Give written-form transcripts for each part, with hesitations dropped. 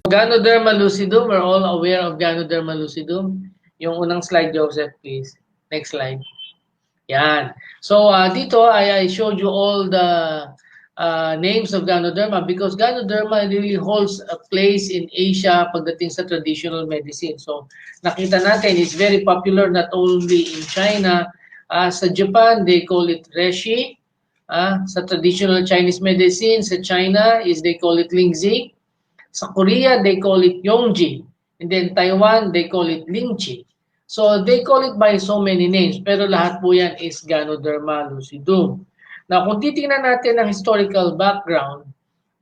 Ganoderma lucidum, we're all aware of Ganoderma lucidum. Yung unang slide, Joseph, please. Next slide. Yan. So, dito, I showed you all the names of Ganoderma because Ganoderma really holds a place in Asia pagdating sa traditional medicine. So, nakita natin, it's very popular not only in China. Sa Japan, they call it Reishi. Sa traditional Chinese medicine, sa China, they call it Lingzi. Sa Korea, they call it Yongji. And then Taiwan, they call it Lingqi. So they call it by so many names, pero lahat po yan is Ganoderma lucidum. Now, kung titingnan natin ang historical background,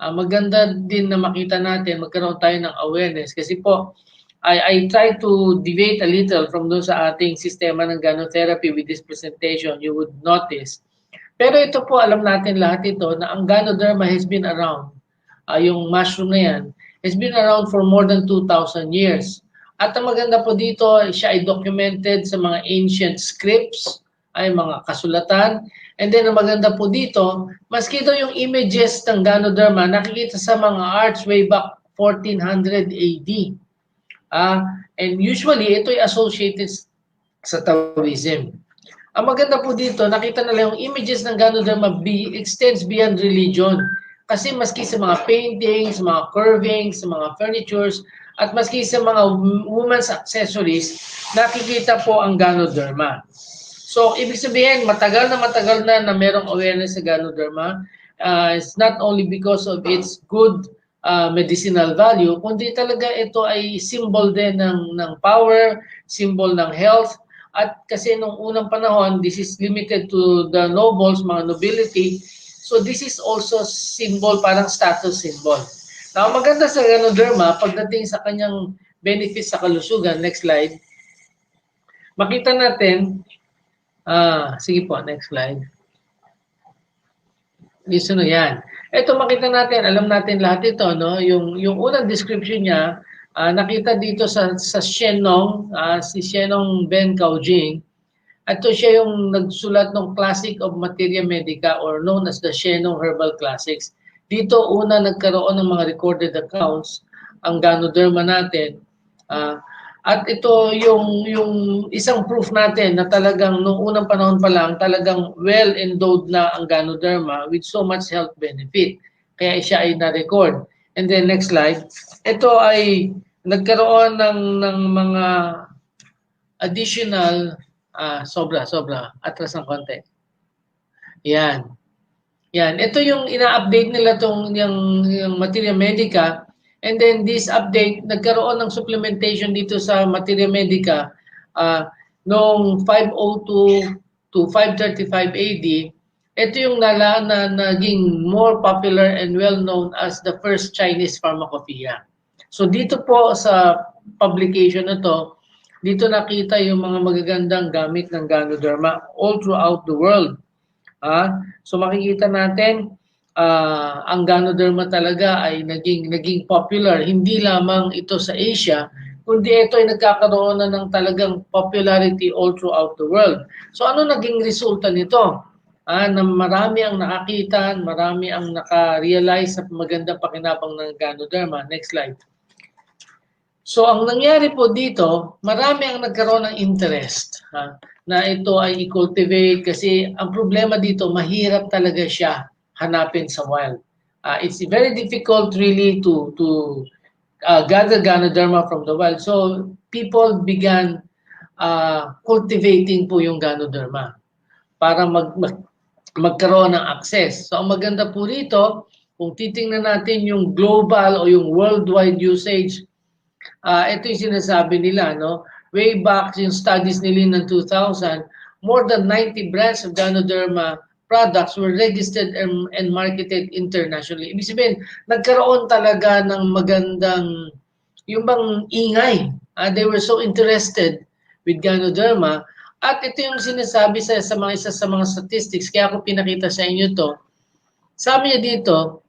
maganda din na makita natin, magkaroon tayo ng awareness. Kasi po, I try to deviate a little from doon sa ating sistema ng ganotherapy with this presentation, you would notice. Pero ito po, alam natin lahat ito na ang Ganoderma has been around. Yung mushroom na yan, has been around for more than 2,000 years. At ang maganda po dito, siya ay documented sa mga ancient scripts, ay mga kasulatan. And then ang maganda po dito, maski daw yung images ng Ganoderma, nakikita sa mga arts way back 1400 AD. And usually, ito ay associated sa Taoism. Ang maganda po dito, nakita na lang yung images ng Ganoderma extends beyond religion. Kasi maski sa mga paintings, mga carvings, sa mga furnitures, at maski sa mga women's accessories, nakikita po ang Ganoderma. So, ibig sabihin, matagal na merong awareness sa Ganoderma. It's not only because of its good medicinal value, kundi talaga ito ay symbol din ng power, symbol ng health. At kasi nung unang panahon, this is limited to the nobles, mga nobility. So this is also symbol, parang status symbol. Now, maganda sa Ganoderma, pagdating sa kanyang benefits sa kalusugan, next slide, makita natin, sige po, next slide. Listen yan. Ito makita natin, alam natin lahat ito, no? Yung unang description niya, nakita dito sa Shennong, si Shennong Ben Caojing. Ito siya yung nagsulat ng Classic of Materia Medica or known as the Shennong Herbal Classics. Dito una nagkaroon ng mga recorded accounts ang Ganoderma natin. At ito yung isang proof natin na talagang noong unang panahon pa lang talagang well-endowed na ang Ganoderma with so much health benefit. Kaya siya ay na-record. And then next slide. Ito ay nagkaroon ng mga additional sobra. Atras ng konti. Yan. Ito yung ina-update nila yung Materia Medica. And then this update, nagkaroon ng supplementation dito sa Materia Medica noong 502 to 535 AD. Ito yung naging more popular and well-known as the first Chinese pharmacopoeia. So dito po sa publication na to, dito nakita yung mga magagandang gamit ng Ganoderma all throughout the world. So makikita natin, ang Ganoderma talaga ay naging popular. Hindi lamang ito sa Asia, kundi ito ay nagkakaroon na ng talagang popularity all throughout the world. So ano naging resulta nito? Na marami ang nakakita, marami ang naka-realize sa magandang pakinabang ng Ganoderma. Next slide. So ang nangyari po dito, marami ang nagkaroon ng interest na ito ay i-cultivate kasi ang problema dito, mahirap talaga siya hanapin sa wild. It's very difficult really to gather Ganoderma from the wild. So people began cultivating po yung Ganoderma para magkaroon ng access. So ang maganda po rito, kung titingnan natin yung global o yung worldwide usage, ito yung sinasabi nila, no? Way back yung studies nila ng 2000, more than 90 brands of Ganoderma products were registered and marketed internationally. Ibig sabihin, nagkaroon talaga ng magandang, yung bang ingay. They were so interested with Ganoderma. At ito yung sinasabi isa sa mga statistics, kaya ako pinakita sa inyo to. Sabi niya dito,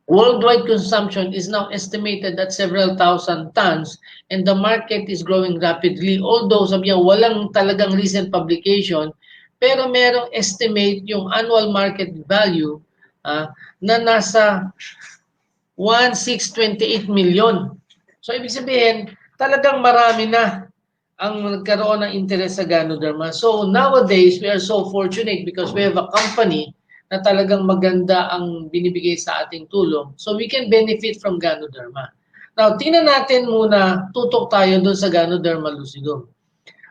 worldwide consumption is now estimated at several thousand tons and the market is growing rapidly. Although sabi niya, walang talagang recent publication, pero merong estimate yung annual market value na nasa 1,628 million. So, ibig sabihin, talagang marami na ang nagkaroon ng interest sa Ganoderma. So, nowadays, we are so fortunate because we have a company na talagang maganda ang binibigay sa ating tulong. So, we can benefit from Ganoderma. Now, tingnan natin muna, tutok tayo doon sa Ganoderma lucidum.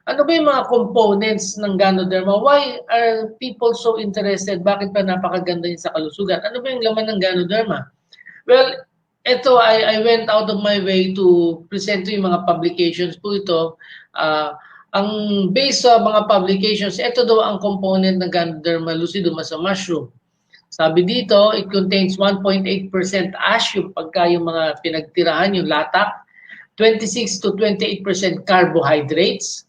Ano ba yung mga components ng Ganoderma? Why are people so interested? Bakit pa napakaganda yun sa kalusugan? Ano ba yung laman ng Ganoderma? Well, ito, I went out of my way to present to yung mga publications po ito. Ang base sa mga publications, ito daw ang component ng Ganoderma lucidum as a mushroom. Sabi dito, it contains 1.8% ash, yung pagka yung mga pinagtirahan, yung latak, 26 to 28% carbohydrates,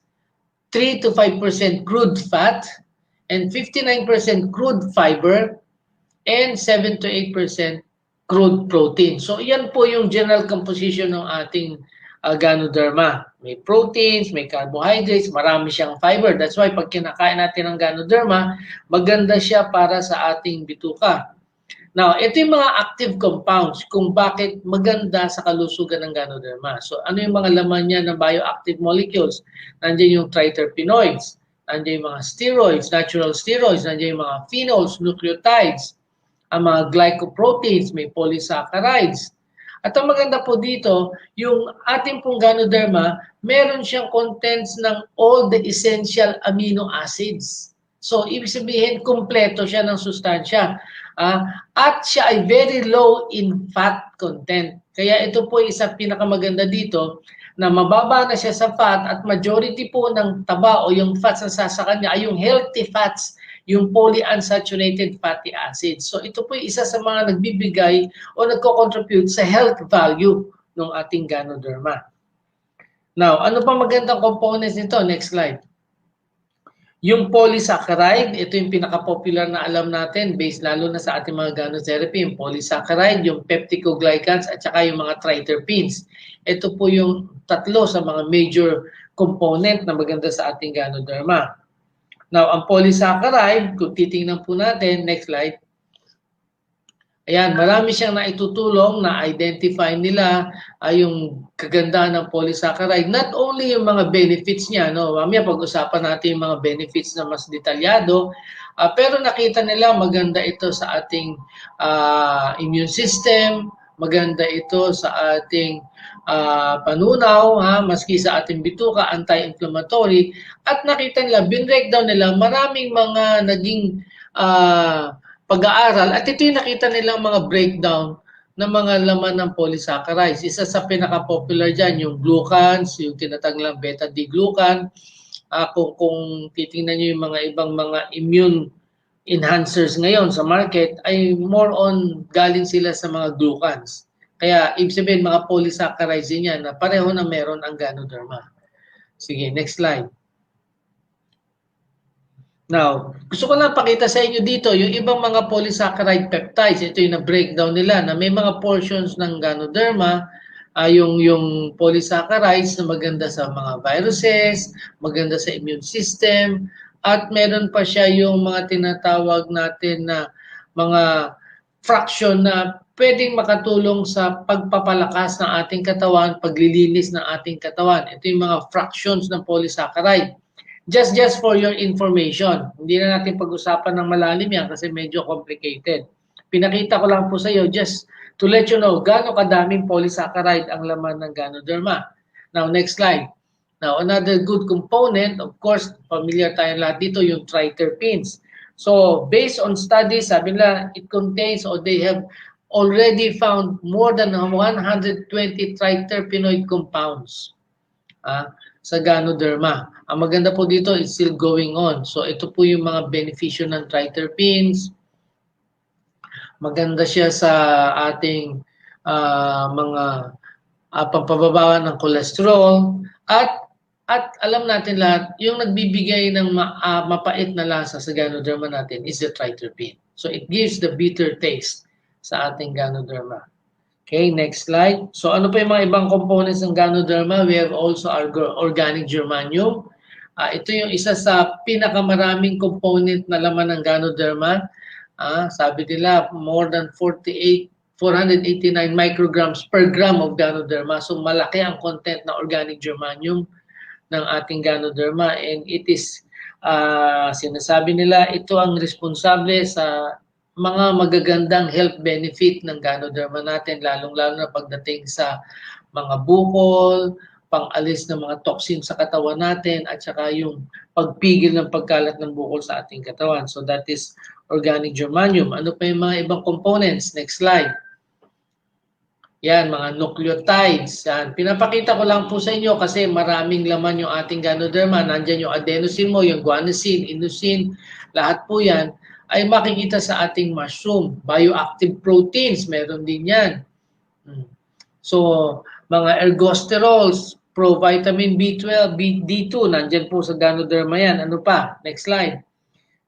3 to 5% crude fat, and 59% crude fiber, and 7 to 8% crude protein. So, yan po yung general composition ng ating Ganoderma. May proteins, may carbohydrates, marami siyang fiber. That's why pag kinakain natin ng Ganoderma, maganda siya para sa ating bituka. Now, ito yung mga active compounds kung bakit maganda sa kalusugan ng Ganoderma. So, ano yung mga laman niya ng bioactive molecules? Nandiyan yung triterpenoids, nandiyan yung mga steroids, natural steroids, nandiyan yung mga phenols, nucleotides, ang mga glycoproteins, may polysaccharides. At ang maganda po dito, yung ating pong Ganoderma, meron siyang contents ng all the essential amino acids. So, ibig sabihin, kumpleto siya ng sustansya. At siya ay very low in fat content. Kaya ito po isa pinakamaganda dito, na mababa na siya sa fat at majority po ng taba o yung fats na sa kanya ay yung healthy fats, yung polyunsaturated fatty acids. So ito po isa sa mga nagbibigay o nagko-contribute sa health value ng ating Ganoderma. Now, ano pa magandang components nito? Next slide. Yung polysaccharide, ito yung pinaka-popular na alam natin based lalo na sa ating mga ganodermatology, yung polysaccharide, yung peptidoglycans at saka yung mga triterpenes. Ito po yung tatlo sa mga major component na maganda sa ating Ganoderma. Now, ang polysaccharide, kung titingnan po natin, next slide. Ayan, marami siyang naitutulong na identify nila yung kagandahan ng polysaccharide. Not only yung mga benefits niya, no? Mamaya pag-usapan natin yung mga benefits na mas detalyado, pero nakita nila maganda ito sa ating immune system, maganda ito sa ating panunaw, maski sa ating bituka, anti-inflammatory, at nakita nila, binreakdown nila, maraming mga naging pag-aaral, at ito yung nakita nilang mga breakdown ng mga laman ng polysaccharides. Isa sa pinaka-popular dyan, yung glucans, yung tinatanglang beta-D-glucan. Kung titingnan nyo yung mga ibang mga immune enhancers ngayon sa market, ay more on galing sila sa mga glucans. Kaya, ibig sabihin, mga polysaccharides din yan na pareho na meron ang Ganoderma. Sige, next slide. Now, gusto ko lang pakita sa inyo dito, yung ibang mga polysaccharide peptides, ito yung na-breakdown nila na may mga portions ng Ganoderma, yung polysaccharides na maganda sa mga viruses, maganda sa immune system, at meron pa siya yung mga tinatawag natin na mga fraction na pwedeng makatulong sa pagpapalakas ng ating katawan, paglilinis ng ating katawan. Ito yung mga fractions ng polysaccharide. Just for your information, hindi na natin pag-usapan ng malalim yan kasi medyo complicated. Pinakita ko lang po sa iyo just to let you know gaano kadaming polysaccharide ang laman ng Ganoderma. Now, next slide. Now, another good component, of course, familiar tayo lahat dito, yung triterpenes. So, based on studies, sabi nila, it contains or they have already found more than 120 triterpenoid compounds sa Ganoderma. Ang maganda po dito is still going on. So ito po yung mga benepisyo ng triterpenes. Maganda siya sa ating mga pampababa ng cholesterol at alam natin lahat, yung nagbibigay ng mapait na lasa sa Ganoderma natin is the triterpene. So it gives the bitter taste sa ating Ganoderma. Okay, next slide. So ano pa yung mga ibang components ng Ganoderma? We have also our organic germanium. Ito yung isa sa pinakamaraming component na laman ng Ganoderma. Sabi nila more than 48 489 micrograms per gram of Ganoderma. So malaki ang content na organic germanium ng ating Ganoderma, and it is sinasabi nila ito ang responsable sa mga magagandang health benefit ng Ganoderma natin, lalong-lalo na pagdating sa mga bukol, pang-alis ng mga toxin sa katawan natin, at saka yung pagpigil ng pagkalat ng bukol sa ating katawan. So that is organic germanium. Ano pa yung mga ibang components? Next slide. Yan, mga nucleotides. Yan. Pinapakita ko lang po sa inyo kasi maraming laman yung ating Ganoderma. Nandyan yung adenosine mo, yung guanosine, inosine, lahat po yan ay makikita sa ating mushroom. Bioactive proteins, meron din yan. So, mga ergosterols, provitamin B12, D2, nandyan po sa Ganoderma yan. Ano pa? Next slide.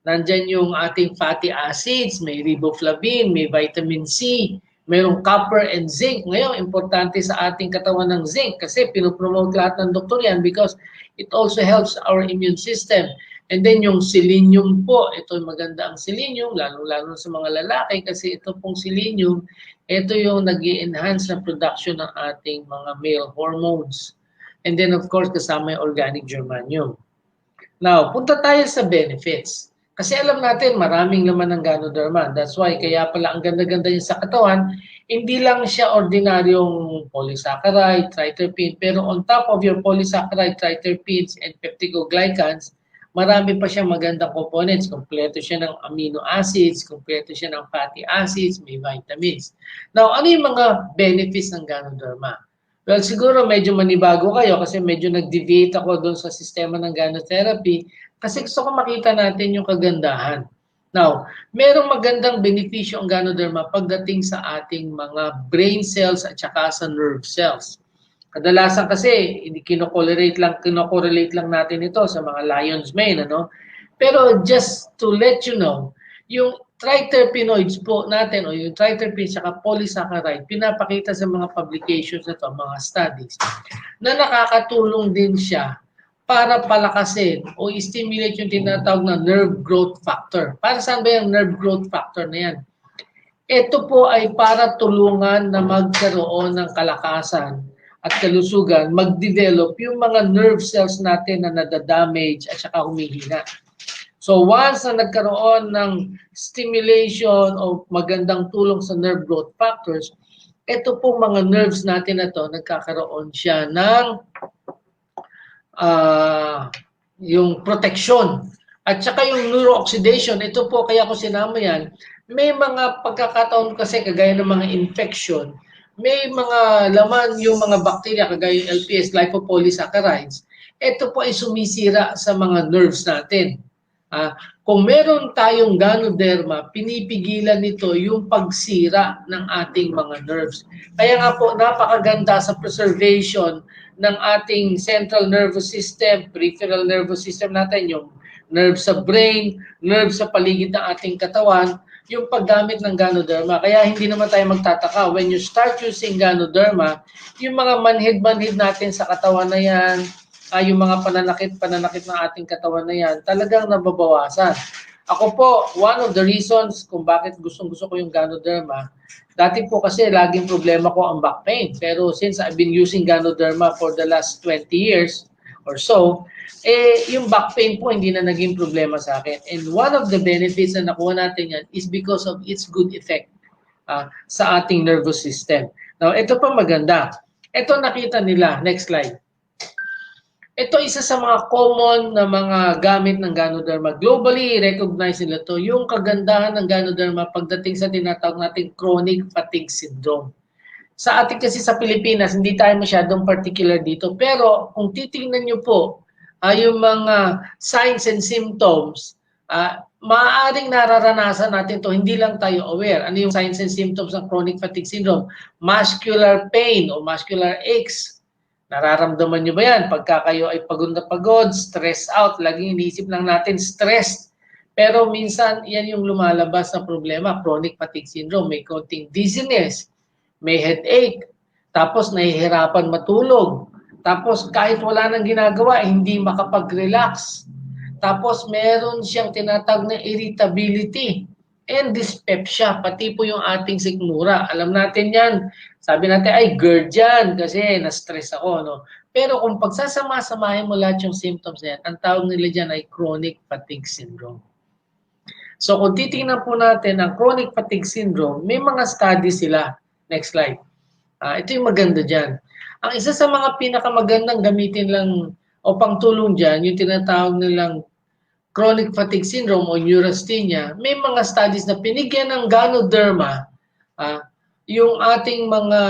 Nandyan yung ating fatty acids, may riboflavin, may vitamin C, mayroong copper and zinc. Ngayon, importante sa ating katawan ng zinc kasi pinopromote lahat ng doktor yan because it also helps our immune system. And then yung selenium po, ito maganda ang selenium, lalo-lalo sa mga lalaki kasi ito pong selenium, ito yung nag-i-enhance na production ng ating mga male hormones. And then of course, kasama yung organic germanium. Now, punta tayo sa benefits. Kasi alam natin, maraming laman ng Ganoderma. That's why, kaya pala ang ganda-ganda niya sa katawan, hindi lang siya ordinaryong polysaccharide, triterpene, pero on top of your polysaccharide, triterpenes, and peptidoglycans, marami pa siyang magandang components. Kompleto siya ng amino acids, kompleto siya ng fatty acids, may vitamins. Now, ano yung mga benefits ng Ganoderma? Well, siguro medyo manibago kayo kasi medyo nag-deviate ako doon sa sistema ng Ganotherapy kasi gusto ko makita natin yung kagandahan. Now, merong magandang benepisyo ang Ganoderma pagdating sa ating mga brain cells at saka sa nerve cells. Kadalasan kasi kinokorrelate lang natin ito sa mga lion's mane, ano? Pero just to let you know, yung triterpenoids po natin o yung triterpene saka polysaccharide, pinapakita sa mga publications na to, mga studies, na nakakatulong din siya para palakasin o stimulate yung tinatawag na nerve growth factor. Para saan ba yung nerve growth factor na yan? Ito po ay para tulungan na magkaroon ng kalakasan at kalusugan, mag-develop yung mga nerve cells natin na nadadamage at saka humihina. So once na nagkaroon ng stimulation o magandang tulong sa nerve growth factors, ito pong mga nerves natin na to, nagkakaroon siya ng yung protection. At saka yung neurooxidation, ito po kaya ko sinama yan, may mga pagkakataon kasi kagaya ng mga infection, may mga laman yung mga bakterya kagaya yung LPS, lipopolysaccharides, ito po ay sumisira sa mga nerves natin. Kung meron tayong Ganoderma, pinipigilan nito yung pagsira ng ating mga nerves. Kaya nga po, napakaganda sa preservation ng ating central nervous system, peripheral nervous system natin, yung nerve sa brain, nerve sa paligid ng ating katawan, yung paggamit ng Ganoderma. Kaya hindi naman tayo magtataka. When you start using Ganoderma, yung mga manhid-manhid natin sa katawan na yan, yung mga pananakit ng ating katawan na yan, talagang nababawasan. Ako po, one of the reasons kung bakit gustong-gusto ko yung Ganoderma, dati po kasi laging problema ko ang back pain. Pero since I've been using Ganoderma for the last 20 years or so, yung back pain po hindi na naging problema sa akin. And one of the benefits na nakuha natin yan is because of its good effect sa ating nervous system. Now, ito pa maganda. Ito nakita nila. Next slide. Ito isa sa mga common na mga gamit ng Ganoderma. Globally, recognize nila to yung kagandahan ng Ganoderma pagdating sa tinatawag nating chronic fatigue syndrome. Sa atin kasi sa Pilipinas, hindi tayo masyadong particular dito. Pero kung titingnan nyo po, yung mga signs and symptoms, maaaring nararanasan natin to, hindi lang tayo aware. Ano yung signs and symptoms ng chronic fatigue syndrome? Muscular pain o muscular aches. Nararamdaman nyo ba yan? Pagka kayo ay pagod na pagod, stress out, laging iniisip lang natin stress. Pero minsan, yan yung lumalabas na problema, chronic fatigue syndrome. May konting dizziness, may headache, tapos nahihirapan matulog. Tapos kahit wala nang ginagawa, hindi makapag-relax. Tapos meron siyang tinatawag na irritability. and dyspepsia, pati po yung ating sikmura. Alam natin yan. Sabi natin, ay GERD yan kasi na-stress ako. No? Pero kung pagsasama-samahin mo lahat yung symptoms na yan, ang tawag nila dyan ay chronic fatigue syndrome. So kung titingnan po natin ang chronic fatigue syndrome, may mga studies sila. Next slide. Ito yung maganda dyan. Ang isa sa mga pinakamagandang gamitin lang o pangtulong dyan, yung tinatawag nilang chronic fatigue syndrome o neurasthenia, may mga studies na pinigyan ng Ganoderma, yung ating mga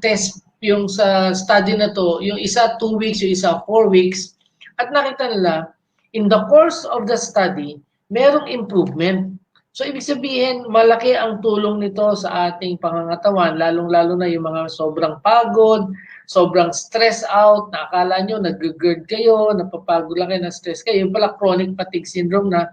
test, yung sa study na to, yung isa 2 weeks, yung isa 4 weeks, at nakita nila, in the course of the study, merong improvement. So, ibig sabihin, malaki ang tulong nito sa ating pangangatawan, lalong-lalo na yung mga sobrang pagod, sobrang stress out, na akala nyo, nag-GERD kayo, napapagod lang kayo, na-stress kayo. Yung pala chronic fatigue syndrome na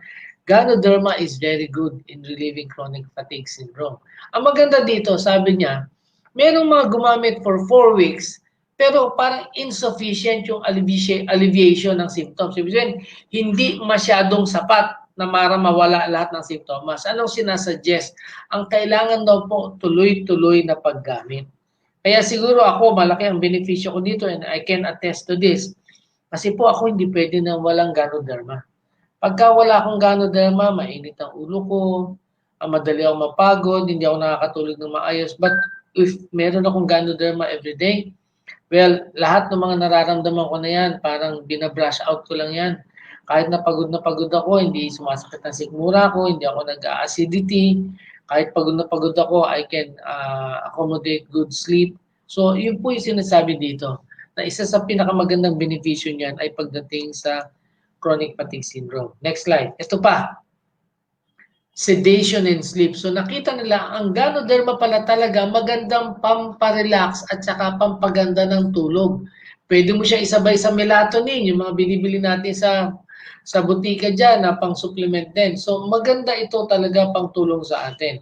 Ganoderma is very good in relieving chronic fatigue syndrome. Ang maganda dito, sabi niya, merong mga gumamit for 4 weeks, pero parang insufficient yung alleviation ng symptoms. Ibig sabihin, hindi masyadong sapat na mawala lahat ng simptomas. Anong sinasuggest? Ang kailangan daw po tuloy-tuloy na paggamit. Kaya siguro ako, malaki ang benepisyo ko dito and I can attest to this. Kasi po ako hindi pwede na walang Ganoderma. Pagka wala akong Ganoderma, mainit ang ulo ko, madali ako mapagod, hindi ako nakakatulog ng maayos. But if meron akong Ganoderma everyday, well, lahat ng mga nararamdaman ko na yan, parang binabrush out ko lang yan. Kahit na pagod ako, hindi sumasakit ang sikmura ko, hindi ako nag-acidity. Kahit pagod ako, I can accommodate good sleep. So, yun po yung sinasabi dito, na isa sa pinakamagandang benepisyo niyan ay pagdating sa chronic fatigue syndrome. Next slide. Ito pa, sedation and sleep. So, nakita nila, ang Ganoderma pala talaga magandang pamparelax at saka pampaganda ng tulog. Pwede mo siya isabay sa melatonin, yung mga binibili natin sa butika dyan na pang-supplement din. So, maganda ito talaga pang tulong sa atin.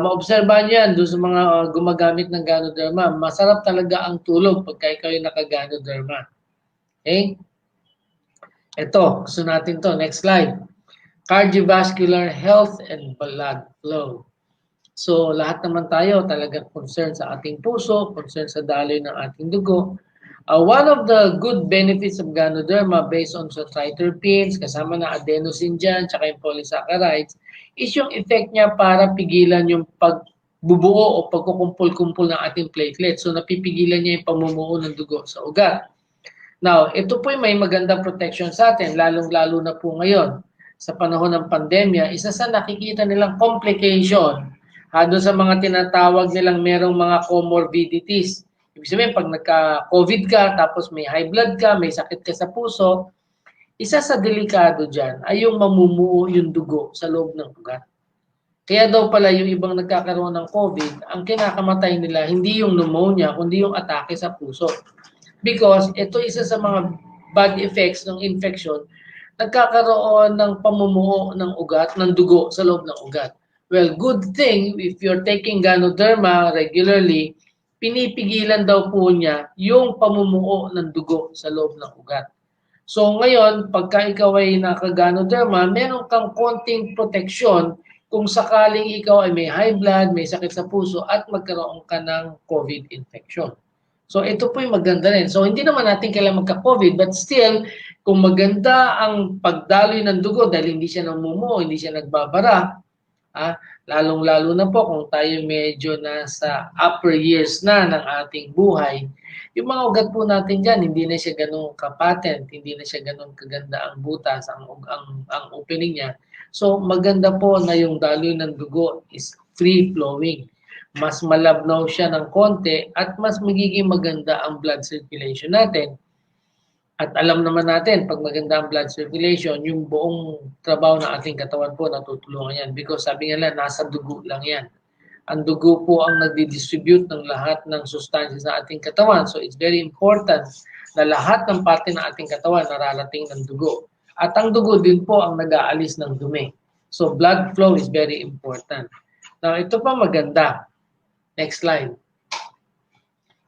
Maobserbahan yan doon sa mga gumagamit ng Ganoderma. Masarap talaga ang tulog pagka ikaw yung naka-Ganoderma. Okay? Ito, gusto natin to. Next slide. Cardiovascular health and blood flow. So, lahat naman tayo talagang concerned sa ating puso, concerned sa daloy ng ating dugo. One of the good benefits of Ganoderma based on sa triterpenes, kasama na adenosine dyan, tsaka yung polysaccharides, is yung effect niya para pigilan yung pagbubuo o pagkukumpul-kumpul ng ating platelets. So, napipigilan niya yung pamumuo ng dugo sa ugat. Now, ito po yung may magandang protection sa atin, lalong-lalo na po ngayon. Sa panahon ng pandemya, isa sa nakikita nilang complication, doon sa mga tinatawag nilang merong mga comorbidities. Ibig sabihin, pag nagka-COVID ka, tapos may high blood ka, may sakit ka sa puso, isa sa delikado dyan ay yung mamumuo yung dugo sa loob ng ugat. Kaya daw pala yung ibang nagkakaroon ng COVID, ang kinakamatay nila hindi yung pneumonia, kundi yung atake sa puso. Because ito isa sa mga bad effects ng infection, nagkakaroon ng pamumuo ng ugat, ng dugo sa loob ng ugat. Well, good thing, if you're taking Ganoderma regularly, pinipigilan daw po niya yung pamumuo ng dugo sa loob ng ugat. So ngayon, pagka ikaw ay naka-Ganoderma, meron kang konting proteksyon kung sakaling ikaw ay may high blood, may sakit sa puso, at magkaroon ka ng COVID infection. So ito po yung maganda rin. So hindi naman natin kailangan magka-COVID, but still, kung maganda ang pagdaloy ng dugo dahil hindi siya namumuo, hindi siya nagbabara, lalong-lalo na po kung tayo medyo nasa upper years na ng ating buhay, yung mga ugat po natin dyan, hindi na siya ganun kapatent, hindi na siya ganun kaganda ang butas, ang opening niya. So maganda po na yung daloy ng dugo is free-flowing. Mas malabnaw siya ng konti at mas magiging maganda ang blood circulation natin. At alam naman natin, pag maganda ang blood circulation, yung buong trabaho ng ating katawan po natutulungan yan. Because sabi nga lang, nasa dugo lang yan. Ang dugo po ang nagdi-distribute ng lahat ng sustansya sa ating katawan. So it's very important na lahat ng parte ng ating katawan nararating ng dugo. At ang dugo din po ang nag-aalis ng dumi. So blood flow is very important. Now ito pa maganda. Next slide.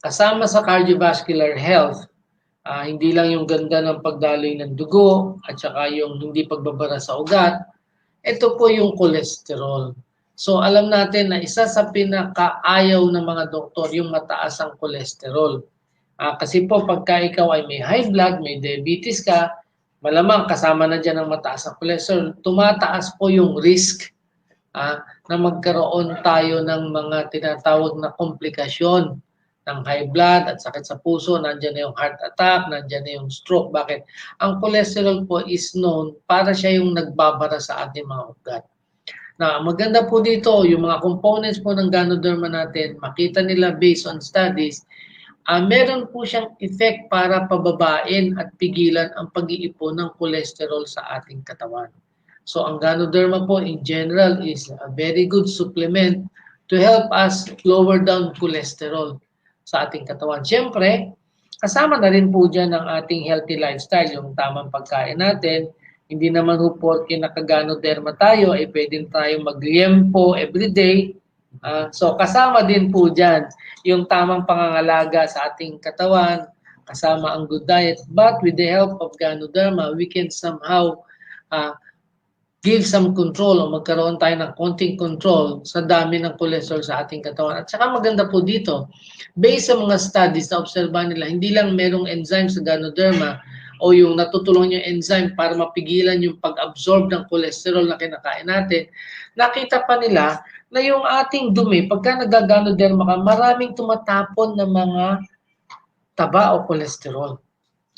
Kasama sa cardiovascular health, hindi lang yung ganda ng pagdaloy ng dugo at saka yung hindi pagbabara sa ugat. Ito po yung cholesterol. So alam natin na isa sa pinakaayaw ng mga doktor yung mataas ang cholesterol. Kasi po pagka ikaw ay may high blood, may diabetes ka, malamang kasama na dyan ang mataas ang cholesterol, tumataas po yung risk na magkaroon tayo ng mga tinatawag na komplikasyon ng high blood at sakit sa puso, nandiyan na yung heart attack, nandiyan na yung stroke. Bakit? Ang cholesterol po is known para siya yung nagbabara sa ating mga ugat. Na maganda po dito, yung mga components po ng Ganoderma natin, makita nila based on studies, meron po siyang effect para pababain at pigilan ang pag-iipon ng cholesterol sa ating katawan. So ang Ganoderma po in general is a very good supplement to help us lower down cholesterol sa ating katawan. Siyempre, kasama na rin po dyan ang ating healthy lifestyle, yung tamang pagkain natin. Hindi naman po porke nakaganoderma tayo, ay pwedeng tayong mag-liempo everyday. So kasama din po dyan yung tamang pangangalaga sa ating katawan, kasama ang good diet. But with the help of Ganoderma, we can somehow give some control o magkaroon tayo ng konting control sa dami ng cholesterol sa ating katawan. At saka maganda po dito, based sa mga studies na obserbahan nila, hindi lang merong enzyme sa Ganoderma o yung natutulungan yung enzyme para mapigilan yung pag-absorb ng cholesterol na kinakain natin, nakita pa nila na yung ating dumi, pagka nag-Ganoderma ka, maraming tumatapon ng mga taba o cholesterol.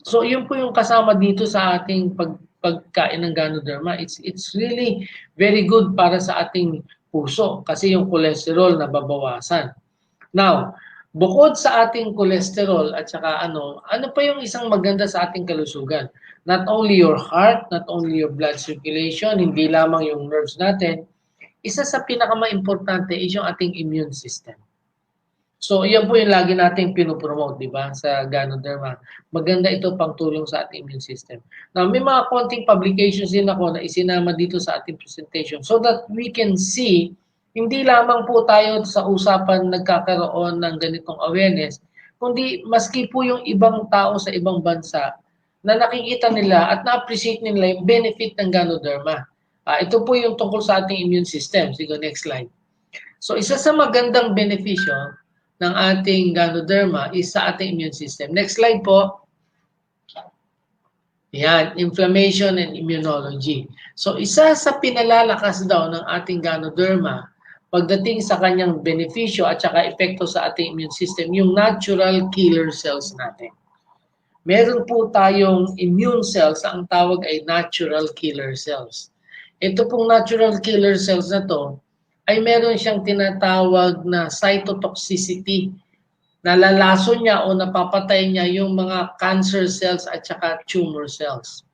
So yun po yung kasama dito sa ating pagkain ng Ganoderma. It's really very good para sa ating puso kasi yung cholesterol nababawasan. Now, bukod sa ating cholesterol at saka ano pa yung isang maganda sa ating kalusugan? Not only your heart, not only your blood circulation, hindi lamang yung nerves natin, isa sa pinaka-importante is yung ating immune system. So, yan po yung lagi nating pinopromote, di ba, sa Ganoderma. Maganda ito pang tulong sa ating immune system. Now, may mga konting publications din ako na isinama dito sa ating presentation so that we can see, hindi lamang po tayo sa usapan nagkakaroon ng ganitong awareness, kundi maski po yung ibang tao sa ibang bansa na nakikita nila at na-appreciate nila yung benefit ng Ganoderma. Ito po yung tungkol sa ating immune system. Sige, next slide. So, isa sa magandang benepisyo ng ating Ganoderma is sa ating immune system. Next slide po. Yan, inflammation and immunology. So, isa sa pinalalakas daw ng ating Ganoderma pagdating sa kanyang benepisyo at saka epekto sa ating immune system, yung natural killer cells natin. Meron po tayong immune cells, ang tawag ay natural killer cells. Ito pong natural killer cells na to, ay meron siyang tinatawag na cytotoxicity. Nalalaso niya o napapatay niya yung mga cancer cells at saka tumor cells.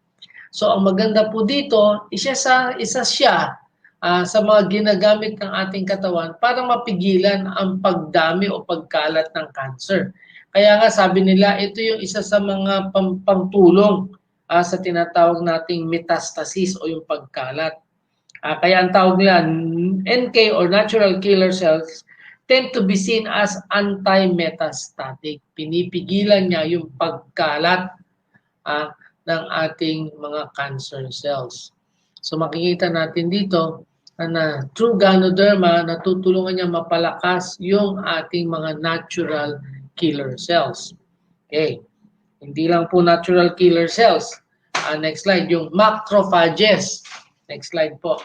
So ang maganda po dito, isa siya sa mga ginagamit ng ating katawan para mapigilan ang pagdami o pagkalat ng cancer. Kaya nga sabi nila, ito yung isa sa mga pangtulong sa tinatawag nating metastasis o yung pagkalat. Kaya ang tawag nila, NK or natural killer cells tend to be seen as anti-metastatic. Pinipigilan niya yung pagkalat ng ating mga cancer cells. So makikita natin dito na through Ganoderma, natutulungan niya mapalakas yung ating mga natural killer cells. Okay. Hindi lang po natural killer cells. Next slide, yung macrophages. Next slide po.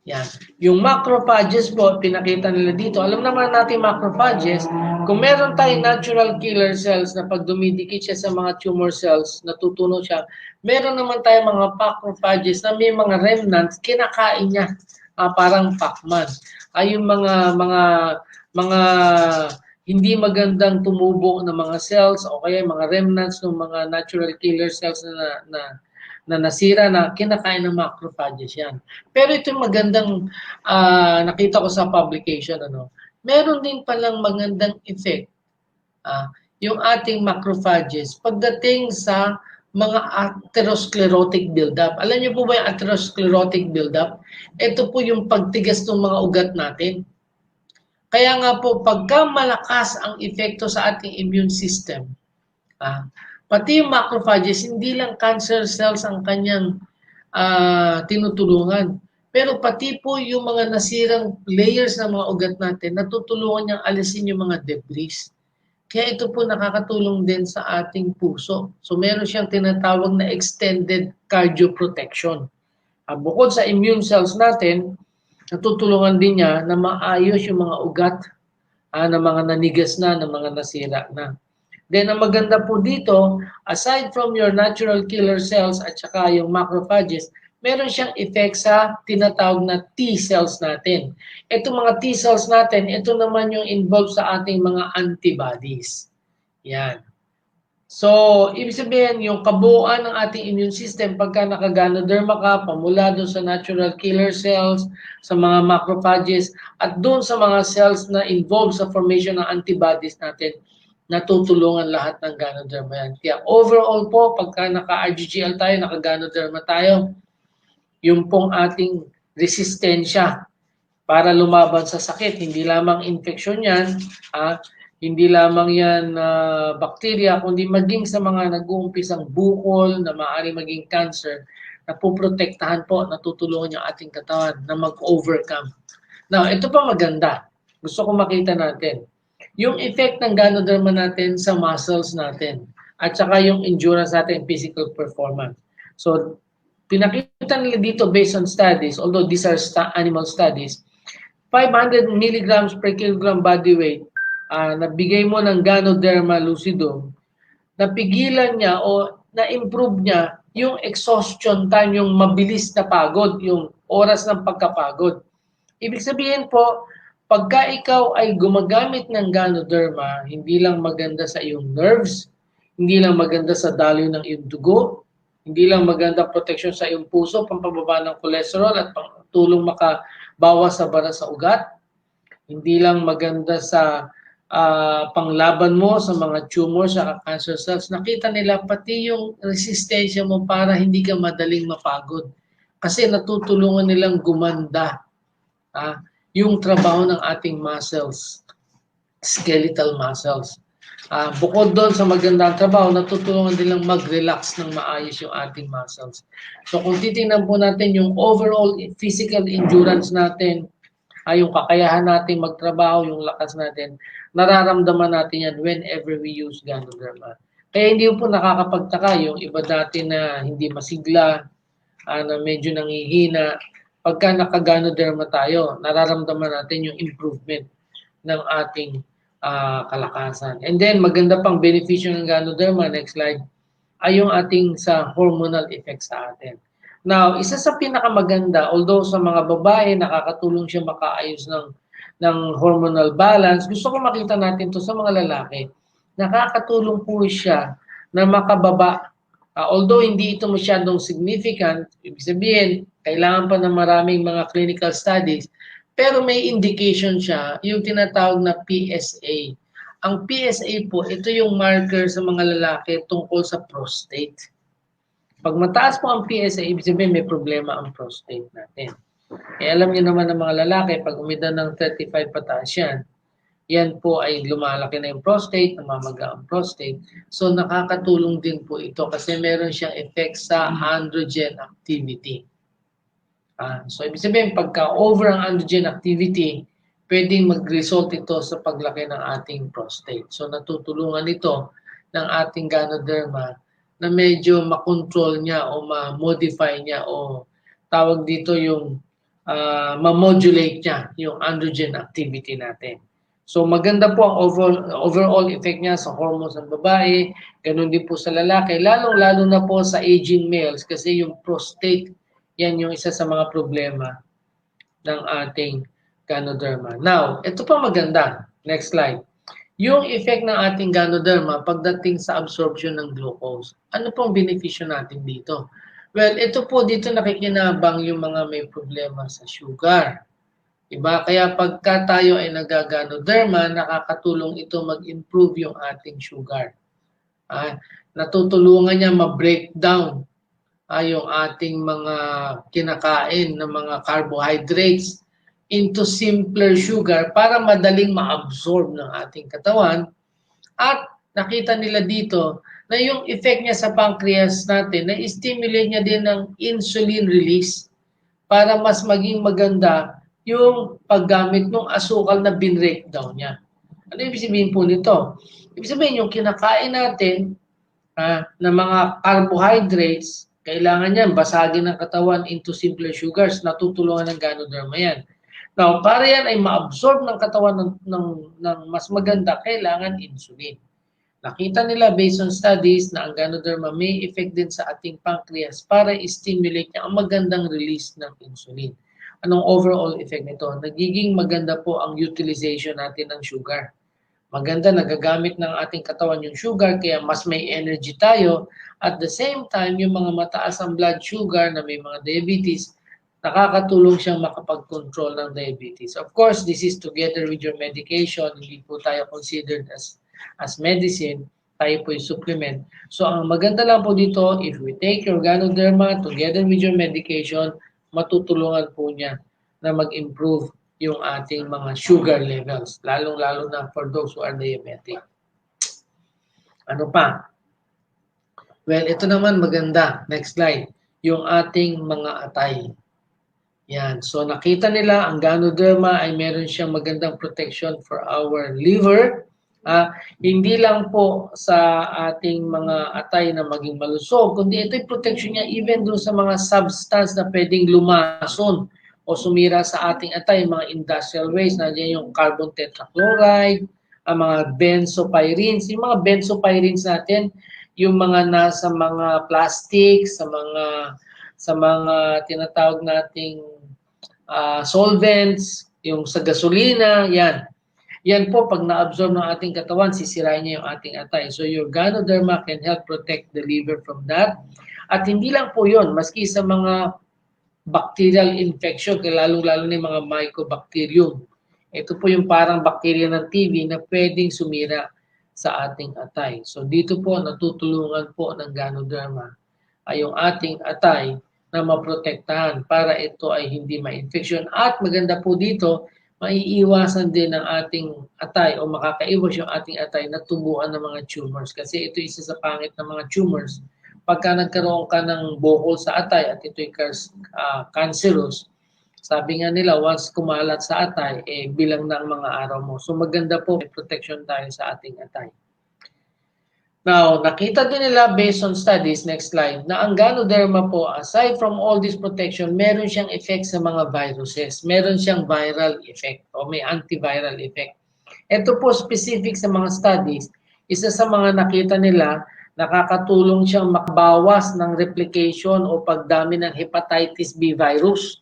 Yan. Yung macrophages po, pinakita nila dito. Alam naman natin macrophages, kung meron tayong natural killer cells na pag dumidikit siya sa mga tumor cells, natutuno siya, meron naman tayong mga macrophages na may mga remnants, kinakain niya, parang Pac-Man. Yung mga hindi magandang tumubo ng mga cells o kaya mga remnants ng mga natural killer cells na nasira na kinakain ng macrophages yan. Pero ito magandang nakita ko sa publication, meron din palang magandang effect yung ating macrophages pagdating sa mga atherosclerotic buildup. Alam niyo po ba yung atherosclerotic buildup? Ito po yung pagtigas ng mga ugat natin. Kaya nga po, pagka malakas ang epekto sa ating immune system, pati yung macrophages, hindi lang cancer cells ang kanyang tinutulungan. Pero pati po yung mga nasirang layers ng mga ugat natin, natutulungan niyang alisin yung mga debris. Kaya ito po nakakatulong din sa ating puso. So meron siyang tinatawag na extended cardioprotection. Bukod sa immune cells natin, natutulungan din niya na maayos yung mga ugat na mga nanigas na, na mga nasira na. Then ang maganda po dito, aside from your natural killer cells at saka yung macrophages, meron siyang effect sa tinatawag na T cells natin. Itong mga T cells natin, ito naman yung involved sa ating mga antibodies. Yan. So, ibig sabihin, yung kabuuan ng ating immune system, pagka nakaganoderma ka, pamula doon sa natural killer cells, sa mga macrophages, at doon sa mga cells na involved sa formation ng antibodies natin, natutulungan lahat ng ganoderma yan. Kaya overall po, pagka naka-RGGL tayo, naka-ganoderma tayo, yung pong ating resistensya para lumaban sa sakit, hindi lamang infection yan, hindi lamang yan bakterya, kundi maging sa mga nag-uumpisang bukol na maaari maging cancer, na puprotektahan po, natutulungan yung ating katawan na mag-overcome. Now, ito pa maganda. Gusto ko makita natin. Yung effect ng ganoderma natin sa muscles natin at saka yung endurance natin, physical performance. So, pinakita nila dito based on studies, although these are animal studies, 500 milligrams per kilogram body weight, nabigay mo ng Ganoderma lucidum, napigilan niya o na-improve niya yung exhaustion time, yung mabilis na pagod, yung oras ng pagkapagod. Ibig sabihin po, pagka ikaw ay gumagamit ng Ganoderma, hindi lang maganda sa iyong nerves, hindi lang maganda sa daloy ng iyong dugo, hindi lang maganda protection sa iyong puso, pampababa ng cholesterol at tulong makabawas sa bara sa ugat, hindi lang maganda sa panglaban mo sa mga tumors, sa cancer cells, nakita nila pati yung resistensya mo para hindi ka madaling mapagod. Kasi natutulungan nilang gumanda yung trabaho ng ating muscles, skeletal muscles. Bukod doon sa magandang trabaho, natutulungan nilang mag-relax ng maayos yung ating muscles. So kung titingnan po natin yung overall physical endurance natin, yung kakayahan natin magtrabaho, yung lakas natin, nararamdaman natin yan whenever we use Ganoderma. Kaya hindi po nakakapagtaka yung iba dati na hindi masigla, na medyo nanghihina. Pagka naka-Ganoderma tayo, nararamdaman natin yung improvement ng ating kalakasan. And then, maganda pang benepisyo ng Ganoderma, next slide, ay yung ating sa hormonal effect sa atin. Now, isa sa pinakamaganda, although sa mga babae, nakakatulong siya makaayos ng hormonal balance, gusto ko makita natin to sa mga lalaki. Nakakatulong po siya na makababa. Although hindi ito masyadong significant, ibig sabihin, kailangan pa ng maraming mga clinical studies, pero may indication siya, yung tinatawag na PSA. Ang PSA po, ito yung marker sa mga lalaki tungkol sa prostate. Pag mataas po ang PSA, ibig sabihin may problema ang prostate natin. Alam niyo naman ng mga lalaki, pag umida ng 35 pataas yan po ay lumalaki na yung prostate, namamaga ang prostate. So nakakatulong din po ito kasi meron siyang effect sa androgen activity. So ibig sabihin, pagka over ang androgen activity, pwedeng mag-result ito sa paglaki ng ating prostate. So natutulungan ito ng ating Ganoderma na medyo makontrol niya o ma-modify niya o tawag dito yung ma-modulate niya yung androgen activity natin. So maganda po ang overall effect niya sa hormones ng babae, ganun din po sa lalaki, lalong-lalo na po sa aging males kasi yung prostate, yan yung isa sa mga problema ng ating Ganoderma. Now, ito pa maganda. Next slide. Yung effect ng ating Ganoderma pagdating sa absorption ng glucose. Ano pong benepisyo natin dito? Well, ito po dito nakikinabang yung mga may problema sa sugar. Diba? Kaya pagka tayo ay nag-Ganoderma, nakakatulong ito mag-improve yung ating sugar. Natutulungan niya ma-break down yung ating mga kinakain ng mga carbohydrates into simpler sugar para madaling ma-absorb ng ating katawan. At nakita nila dito na yung effect niya sa pancreas natin, na stimulate niya din ng insulin release para mas maging maganda yung paggamit ng asukal na bin-breakdown niya. Ano ibig sabihin po nito? Ibig sabihin yung kinakain natin na mga carbohydrates, kailangan yan basagin ng katawan into simpler sugars, natutulungan ng Ganoderma yan. Now, para yan ay ma-absorb ng katawan ng mas maganda, kailangan insulin. Nakita nila based on studies na ang Ganoderma may effect din sa ating pancreas para i-stimulate niya ang magandang release ng insulin. Anong overall effect nito? Nagiging maganda po ang utilization natin ng sugar. Maganda, nagagamit ng ating katawan yung sugar, kaya mas may energy tayo. At the same time, yung mga mataas ang blood sugar na may mga diabetes, nakakatulong siyang makapag-control ng diabetes. Of course, this is together with your medication. Hindi po tayo considered as medicine. Tayo po yung supplement. So, ang maganda lang po dito, if we take your Ganoderma together with your medication, matutulungan po niya na mag-improve yung ating mga sugar levels, lalong-lalo na for those who are diabetic. Ano pa? Well, ito naman maganda. Next slide. Yung ating mga atay. Yan. So, nakita nila ang Ganoderma ay meron siyang magandang protection for our liver. Hindi lang po sa ating mga atay na maging malusog, kundi ito'y protection niya even doon sa mga substance na pwedeng lumason o sumira sa ating atay, mga industrial waste, nandiyan yung carbon tetrachloride, ang mga benzopyrene. Yung mga benzopyrenes natin, yung mga nasa mga plastic, sa mga tinatawag nating solvents, yung sa gasolina, yan. Yan po, pag na-absorb ng ating katawan, sisirain niya yung ating atay. So your Ganoderma can help protect the liver from that. At hindi lang po yun, maski sa mga bacterial infection, lalo-lalo na yung mga mycobacterium. Ito po yung parang bacteria ng TB na pwedeng sumira sa ating atay. So dito po, natutulungan po ng Ganoderma ay yung ating atay na maprotektahan para ito ay hindi ma-infection. At maganda po dito, maiiwasan din ng ating atay o makakaiwas yung ating atay na tubuan ng mga tumors. Kasi ito isa sa pangit ng mga tumors. Pagka nagkaroon ka ng buhol sa atay at ito'y cancerous, sabi nga nila, once kumalat sa atay, bilang na ang mga araw mo. So maganda po, may protection tayo sa ating atay. Now, nakita din nila based on studies, next slide, na ang Ganoderma po, aside from all this protection, meron siyang effect sa mga viruses. Meron siyang viral effect o may antiviral effect. Ito po specific sa mga studies, isa sa mga nakita nila, nakakatulong siyang makabawas ng replication o pagdami ng hepatitis B virus.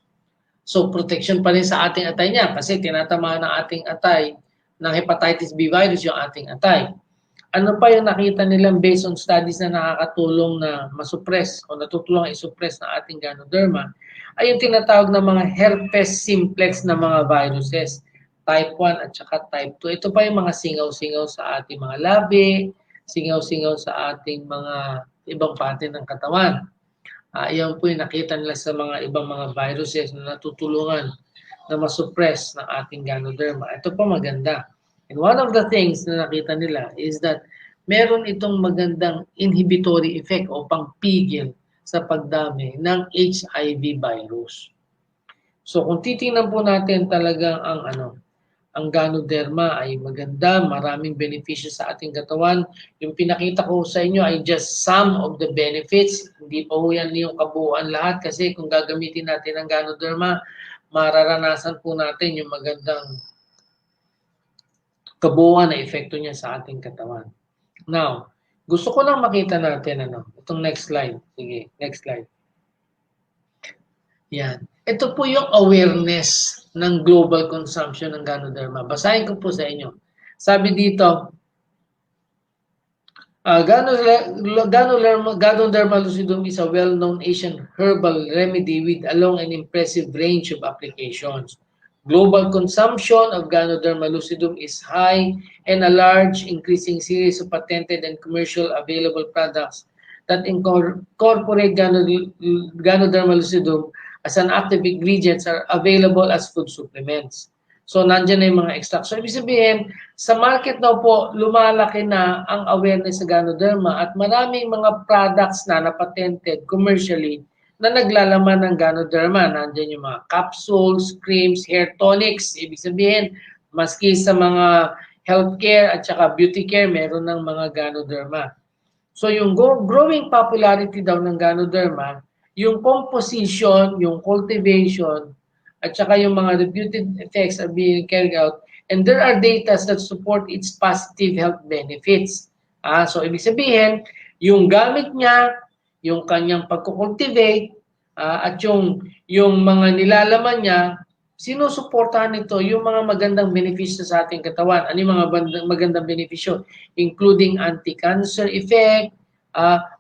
So, protection pa rin sa ating atay niya kasi tinatamaan ng ating atay ng hepatitis B virus yung ating atay. Ano pa yung nakita nilang based on studies na nakakatulong na masuppress o natutulong isuppress na ating Ganoderma ay yung tinatawag na mga herpes simplex na mga viruses, type 1 at saka type 2. Ito pa yung mga singaw-singaw sa ating mga labi, singaw-singaw sa ating mga ibang parte ng katawan. Yan po yung nakita nila sa mga ibang mga viruses na natutulungan na masuppress ng ating Ganoderma. Ito pa maganda. And one of the things na nakita nila is that meron itong magandang inhibitory effect o pangpigil sa pagdami ng HIV virus. So kung titingnan po natin talagang ang Ganoderma ay maganda, maraming benepisyo sa ating katawan. Yung pinakita ko sa inyo ay just some of the benefits. Hindi pa po yan yung kabuuan lahat kasi kung gagamitin natin ang Ganoderma, mararanasan po natin yung magandang kabuuan na epekto niya sa ating katawan. Now, gusto ko lang makita natin itong next slide. Sige, next slide. Yan. Ito po yung awareness ng global consumption ng Ganoderma. Basahin ko po sa inyo. Sabi dito, Ganoderma lucidum is a well-known Asian herbal remedy with a long and impressive range of applications. Global consumption of Ganoderma lucidum is high and a large increasing series of patented and commercial available products that incorporate Ganoderma lucidum as an active ingredients are available as food supplements. So, nandiyan na yung mga extract. So, ibig sabihin, sa market daw po, lumalaki na ang awareness sa Ganoderma at maraming mga products na napatented commercially na naglalaman ng Ganoderma. Nandiyan yung mga capsules, creams, hair tonics. Ibig sabihin, maski sa mga healthcare at saka beauty care, meron ng mga Ganoderma. So, yung growing popularity daw ng Ganoderma, yung composition, yung cultivation, at saka yung mga reputed effects are being carried out, and there are data that support its positive health benefits. So, ibig sabihin, yung gamit niya, yung kanyang pagkukultivate, at yung mga nilalaman niya, sinusuportahan nito yung mga magandang benepisyo sa ating katawan. Ano yung mga magandang benepisyo? Including anti-cancer effect,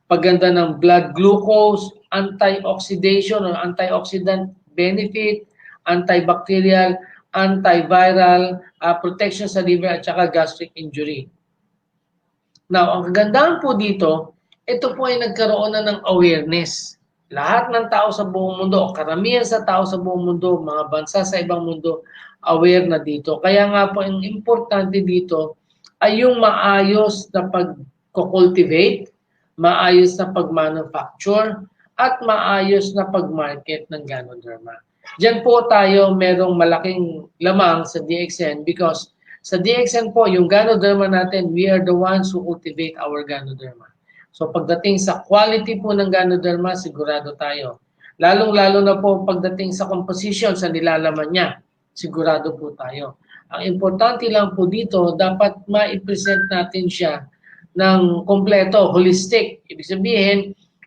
pagganda ng blood glucose, anti-oxidation or antioxidant benefit, antibacterial, antiviral, protection sa liver at saka gastric injury. Now, ang kagandahan po dito, ito po ay nagkaroon na ng awareness. Lahat ng tao sa buong mundo, o karamihan sa tao sa buong mundo, mga bansa sa ibang mundo, aware na dito. Kaya nga po, ang importante dito ay yung maayos na pag-cultivate, maayos na pag-manufacture, at maayos na pag-market ng Ganoderma. Diyan po tayo merong malaking lamang sa DXN because sa DXN po, yung Ganoderma natin, we are the ones who cultivate our Ganoderma. So pagdating sa quality po ng Ganoderma, sigurado tayo. Lalong-lalo na po pagdating sa composition, sa nilalaman niya, sigurado po tayo. Ang importante lang po dito, dapat ma-present natin siya ng kompleto, holistic. Ibig sabihin,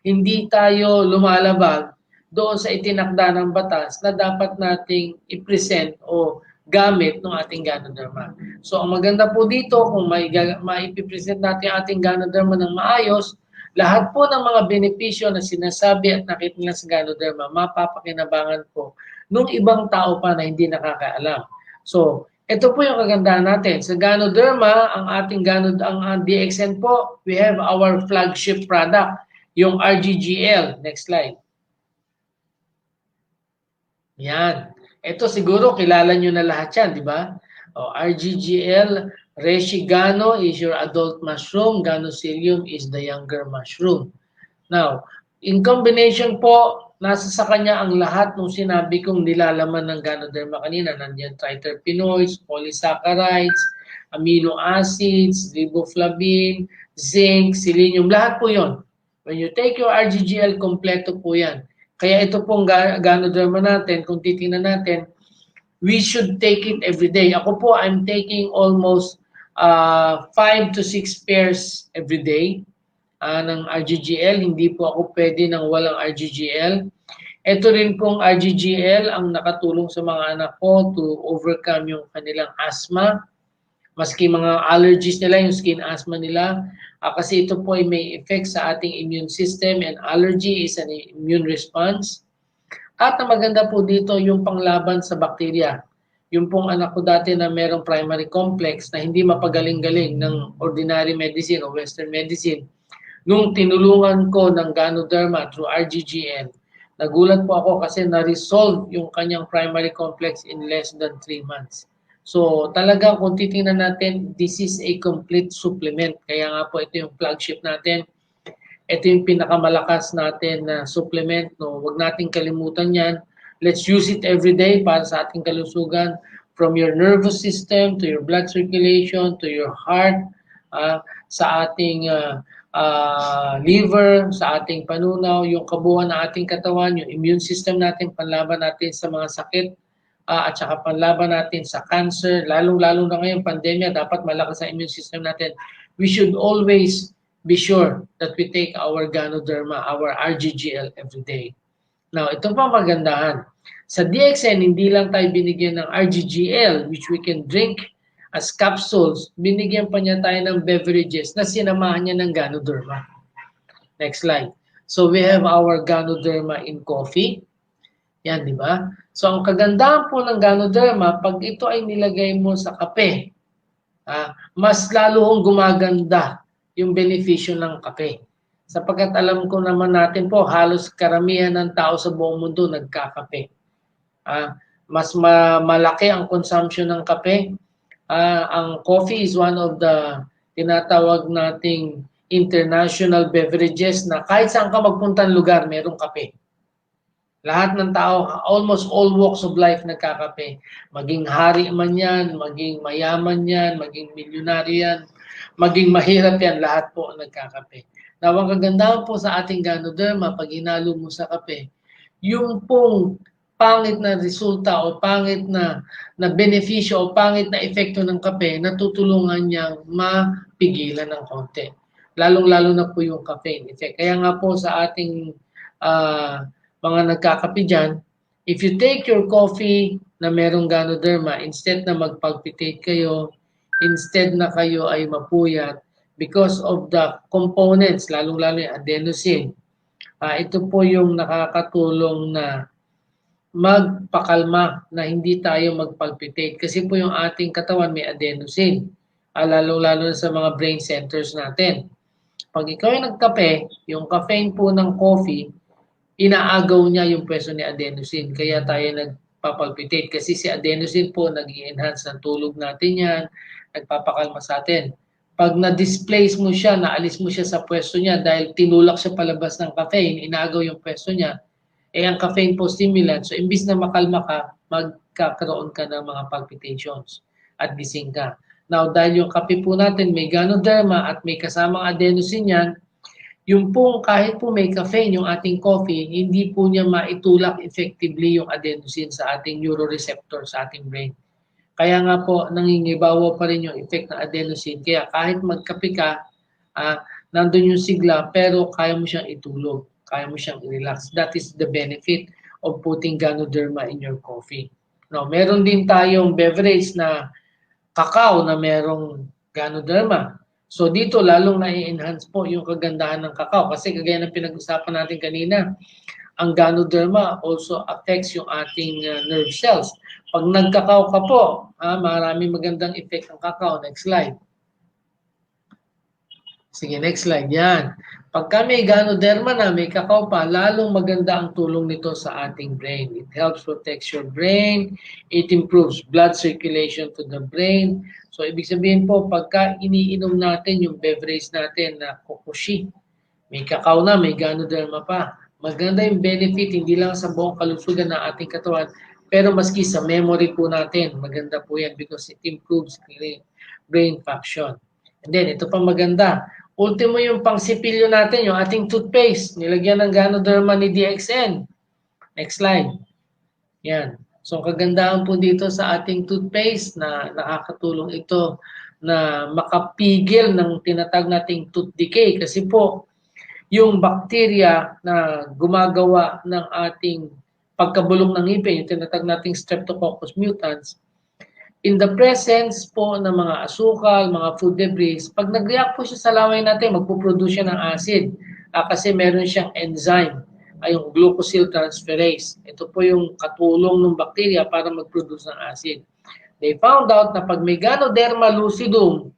hindi tayo lumalabag doon sa itinakda ng batas na dapat nating i-present o gamit ng ating Ganoderma. So ang maganda po dito, kung maipipresent natin ang ating Ganoderma ng maayos, lahat po ng mga benepisyo na sinasabi at nakita nila sa Ganoderma, mapapakinabangan po nung ibang tao pa na hindi nakakaalam. So, ito po yung kagandahan natin. Sa Ganoderma, ang DXN po, we have our flagship product, yung RGGL. Next slide. Yan. Ito siguro kilala nyo na lahat yan, di ba? RGGL, Reishi Gano is your adult mushroom, Ganosylium is the younger mushroom. Now, in combination po, nasa sa kanya ang lahat ng sinabi kong nilalaman ng Ganoderma kanina. Nandiyan triterpenoids, polysaccharides, amino acids, riboflavin, zinc, selenium, lahat po yon. When you take your RGGL, kompleto po yan. Kaya ito pong Ganoderma natin, kung titingnan natin, we should take it every day. Ako po, I'm taking almost 5 to 6 pairs every day ng RGGL. Hindi po ako pwede ng walang RGGL. Ito rin pong RGGL ang nakatulong sa mga anak ko to overcome yung kanilang asthma. Maski mga allergies nila, yung skin asthma nila, kasi ito po ay may effect sa ating immune system and allergy is an immune response. At ang maganda po dito yung panglaban sa bakterya. Yung pong anak ko dati na merong primary complex na hindi mapagaling-galing ng ordinary medicine o western medicine, nung tinulungan ko ng Ganoderma through RGGN, nagulat po ako kasi na-resolve yung kanyang primary complex in less than 3 months. So talagang kung titingnan natin, this is a complete supplement. Kaya nga po ito yung flagship natin. Ito yung pinakamalakas natin na supplement. No? Huwag nating kalimutan yan. Let's use it every day para sa ating kalusugan. From your nervous system, to your blood circulation, to your heart, sa ating liver, sa ating panunaw, yung kabuuan ng ating katawan, yung immune system natin, panlaban natin sa mga sakit, at saka panlaban natin sa cancer, lalong-lalo na ngayon, pandemya, dapat malakas ang immune system natin. We should always be sure that we take our Ganoderma, our RGGL every day. Now, ito pa magandahan. Sa DXN, hindi lang tayo binigyan ng RGGL, which we can drink as capsules, binigyan pa niya tayo ng beverages na sinamahan niya ng Ganoderma. Next slide. So, we have our Ganoderma in coffee. Yan, di ba? So, ang kagandahan po ng Ganoderma, pag ito ay nilagay mo sa kape, mas lalo hong gumaganda yung benepisyo ng kape. Sapagkat alam ko naman natin po, halos karamihan ng tao sa buong mundo nagkakape. Mas malaki ang consumption ng kape. Ang coffee is one of the tinatawag nating international beverages na kahit saan ka magpuntang lugar, merong kape. Lahat ng tao, almost all walks of life nagkakape. Maging hari man yan, maging mayaman yan, maging milyonaryo yan, maging mahirap yan, lahat po nagkakape. Now, ang kagandahan po sa ating Ganoderma, pag hinalo mo sa kape, yung pong pangit na resulta o pangit na benepisyo o pangit na epekto ng kape, natutulungan niyang mapigilan ng konti. Lalong-lalo na po yung caffeine effect. Kaya nga po sa ating mga nagkakape dyan, if you take your coffee na merong Ganoderma, instead na magpalpitate kayo, instead na kayo ay mapuyat, because of the components, lalong-lalo yung adenosine, ito po yung nakakatulong na magpakalma na hindi tayo magpalpitate. Kasi po yung ating katawan may adenosine, lalo-lalo sa mga brain centers natin. Pag ikaw ay nagkape, yung caffeine po ng coffee, inaagaw niya yung pwesto ni adenosine. Kaya tayo nagpapalpitate. Kasi si adenosine po nag-i-enhance ng tulog natin yan, nagpapakalma sa atin. Pag na-displace mo siya, naalis mo siya sa pwesto niya dahil tinulak siya palabas ng caffeine, inaagaw yung pwesto niya, ang caffeine po stimulant. So, imbis na makalma ka, magkakaroon ka ng mga palpitations at gising ka. Now, dahil yung kape po natin may Ganoderma at may kasamang adenosine yan, yung po kahit po may caffeine yung ating coffee, hindi po niya maitulak effectively yung adenosine sa ating neuroreceptor sa ating brain. Kaya nga po, nangingibawa pa rin yung effect ng adenosine. Kaya kahit magkape ka, nandun yung sigla, pero kaya mo siyang itulog. Kaya mo siyang i-relax. That is the benefit of putting Ganoderma in your coffee. Now, meron din tayong beverage na kakao na merong Ganoderma. So dito, lalong na-enhance po yung kagandahan ng kakao. Kasi kagaya ng pinag-usapan natin kanina, ang Ganoderma also affects yung ating nerve cells. Pag nagkakao ka po, maraming magandang effect ng kakao. Next slide. Sige, next slide. Yan. Pagka may Ganoderma na, may kakao pa, lalong maganda ang tulong nito sa ating brain. It helps protect your brain. It improves blood circulation to the brain. So, ibig sabihin po, pagka iniinom natin yung beverage natin na kokoshi, may kakao na, may Ganoderma pa. Maganda yung benefit, hindi lang sa buong kalusugan ng ating katawan, pero maski sa memory po natin, maganda po yan because it improves brain function. And then, ito pa maganda. Ultimo yung pangsipilyo natin, yung ating toothpaste. Nilagyan ng Ganoderma ni DXN. Next slide. Yan. So, kagandahan po dito sa ating toothpaste na nakakatulong ito na makapigil ng tinatag nating tooth decay. Kasi po, yung bakterya na gumagawa ng ating pagkabulok ng ngipin, yung tinatag nating Streptococcus mutans, in the presence po ng mga asukal, mga food debris, pag nag-react po siya sa laway natin, magpuproduce siya ng acid. Kasi meron siyang enzyme, yung glucosyltransferase. Ito po yung katulong ng bakterya para mag-produce ng acid. They found out na pag may Ganoderma lucidum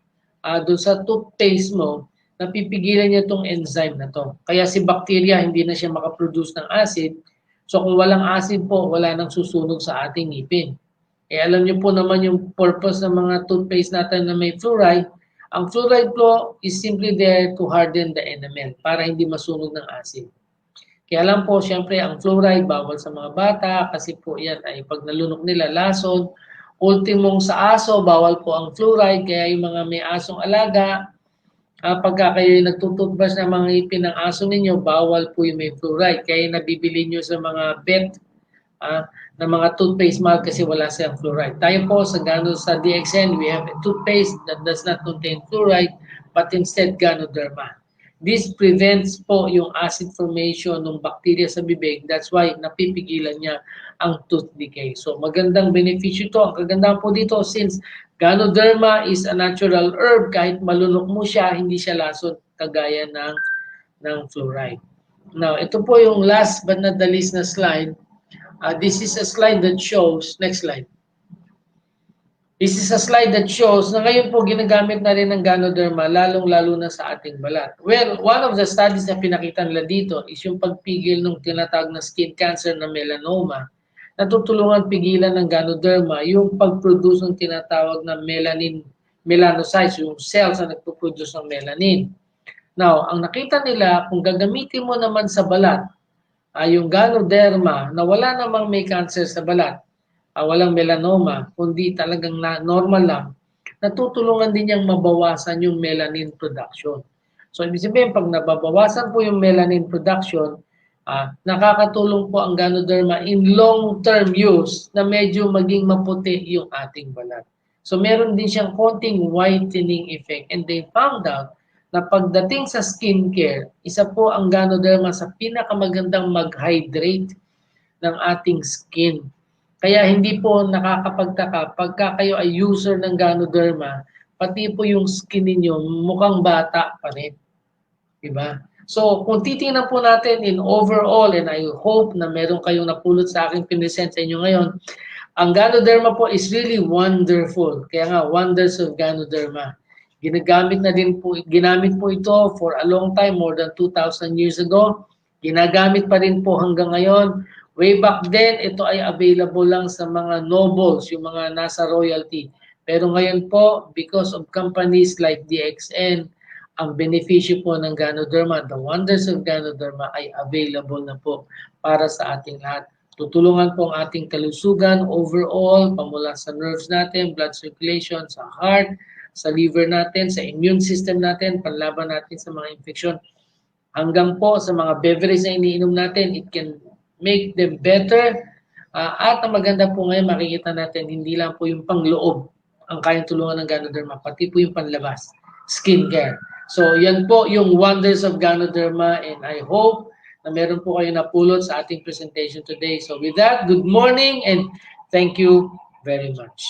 doon sa toothpaste mo, napipigilan niya itong enzyme na to. Kaya si bakterya hindi na siya makaproduce ng acid. So kung walang acid po, wala nang susunog sa ating ngipin. Alam niyo po naman yung purpose ng mga toothpaste natin na may fluoride. Ang fluoride po is simply there to harden the enamel para hindi masunog ng acid. Kaya lang po, siyempre, ang fluoride bawal sa mga bata kasi po yan ay pag nalunok nila lason. Ultimong sa aso, bawal po ang fluoride. Kaya yung mga may asong alaga, pagka kayo nagtututbrush ng mga ngipin ng aso ninyo, bawal po yung may fluoride. Kaya nabibili nyo sa mga vet, ng mga toothpaste mahal kasi wala silang fluoride. Tayo po sa DXN, we have a toothpaste that does not contain fluoride but instead Ganoderma. This prevents po yung acid formation ng bacteria sa bibig. That's why napipigilan niya ang tooth decay. So magandang benepisyo ito. Ang kagandahan po dito since Ganoderma is a natural herb, kahit malunok mo siya, hindi siya lason kagaya ng fluoride. Now, ito po yung last but not the least na slide. This is a slide that shows, next slide. This is a slide that shows na ngayon po ginagamit na rin ng Ganoderma, lalong-lalo na sa ating balat. Well, one of the studies na pinakita nila dito is yung pagpigil ng tinatawag na skin cancer na melanoma natutulungan pigilan ng Ganoderma yung pag-produce ng tinatawag na melanocytes, yung cells na nagpo-produce ng melanin. Now, ang nakita nila, kung gagamitin mo naman sa balat, yung Ganoderma na wala namang may cancer sa balat, walang melanoma, kundi talagang normal lang, natutulungan din niyang mabawasan yung melanin production. So, ibig sabihin, pag nababawasan po yung melanin production, nakakatulong po ang Ganoderma in long-term use na medyo maging maputi yung ating balat. So, meron din siyang konting whitening effect. And they found out na pagdating sa skincare, isa po ang Ganoderma sa pinakamagandang mag-hydrate ng ating skin. Kaya hindi po nakakapagtaka pagka kayo ay user ng Ganoderma, pati po yung skin ninyo mukhang bata pa rin. Diba? So, kung titingnan po natin in overall, and I hope na meron kayong napulot sa aking pinisent sa inyo ngayon, ang Ganoderma po is really wonderful. Kaya nga, wonders of Ganoderma. Ginamit po ito for a long time, more than 2,000 years ago. Ginagamit pa rin po hanggang ngayon. Way back then, ito ay available lang sa mga nobles, yung mga nasa royalty. Pero ngayon po, because of companies like DXN, ang benepisyo po ng Ganoderma, the wonders of Ganoderma ay available na po para sa ating lahat. Tutulungan po ang ating kalusugan overall, pamula sa nerves natin, blood circulation, sa heart, sa liver natin, sa immune system natin, panlaban natin sa mga infeksyon. Hanggang po sa mga beverage na iniinom natin, it can make them better. At ang maganda po ngayon, makikita natin, hindi lang po yung pangloob ang kayang tulungan ng Ganoderma, pati po yung panlabas, skincare. So, yan po yung wonders of Ganoderma, and I hope na meron po kayo napulot sa ating presentation today. So, with that, good morning and thank you very much.